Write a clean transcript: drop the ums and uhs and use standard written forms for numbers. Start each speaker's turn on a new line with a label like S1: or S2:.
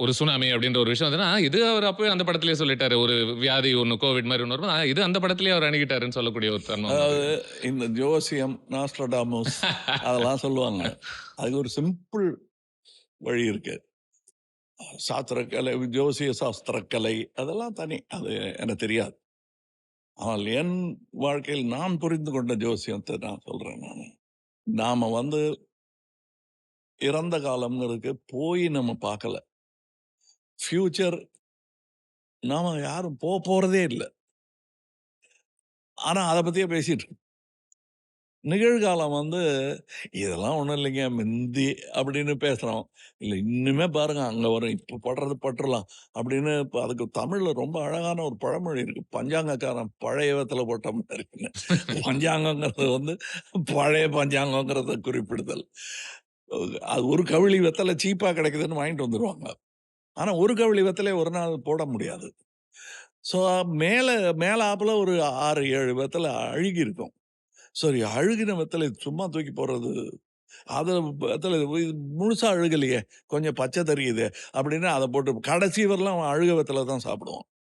S1: ஒரு சுனாமி அப்படின்ற ஒரு விஷயம் வந்துன்னா, இது அவர் அப்பவே அந்த படத்திலேயே சொல்லிட்டாரு. ஒரு வியாதி ஒண்ணு கோவிட் மாரி ஒண்ணு வரும். இது அந்த படத்திலேயே அவர் அணுகிட்டாருன்னு சொல்லக்கூடிய ஒரு தருணம் அது.
S2: அதாவது இந்த ஜோசியம், நாஸ்ட்ராடாமஸ் அதெல்லாம் சொல்லுவாங்க. அதுக்கு ஒரு சிம்பிள் வழி இருக்கு. சாஸ்திரக்கலை, ஜோசிய சாஸ்திரக்கலை அதெல்லாம் தனி. அது எனக்கு தெரியாது. ஆனால் என் வாழ்க்கையில் நான் புரிந்து கொண்ட ஜோசியத்தை நான் சொல்றேன் நானு. நாம வந்து இறந்த காலம்ங்கிறதுக்கு போய் நம்ம பார்க்கல. ஃபியூச்சர் நாம யாரும் போறதே இல்ல. ஆனா அத பத்தியே பேசிட்டு இருக்கோம். நிகழ்காலம் வந்து இதெல்லாம் ஒண்ணும் இல்லைங்க மிந்தி அப்படின்னு பேசுறோம். இல்ல இன்னுமே பாருங்க அங்க வரும். இப்ப படுறது பட்டுறலாம் அப்படின்னு அதுக்கு தமிழ்ல ரொம்ப அழகான ஒரு பழமொழி இருக்கு. பஞ்சாங்கக்காரன் பழைய வெத்தல போட்ட மாரி இருக்குன்னு. பஞ்சாங்கங்கிறது வந்து பழைய பஞ்சாங்கங்கிறத குறிப்பிடுதல். அது ஒரு கவிழி வெத்தல சீப்பா கிடைக்குதுன்னு வாங்கிட்டு வந்துருவாங்க. ஆனா ஒரு கவிழி வெத்தலைய ஒரு நாள் போட முடியாது. ஸோ மேல மேலாப்புல ஒரு 6, 7 வெத்தல அழுகி இருக்கும். சரி அழுகின வெத்தலைய சும்மா தூக்கி போடுறது. அத வெத்தல முழுசா அழுகலையே, கொஞ்சம் பச்சை தெரியுதே அப்படின்னு அத போட்டு கடைசி வரலாம் அவன் அழுக வெத்தல தான் சாப்பிடுவான்.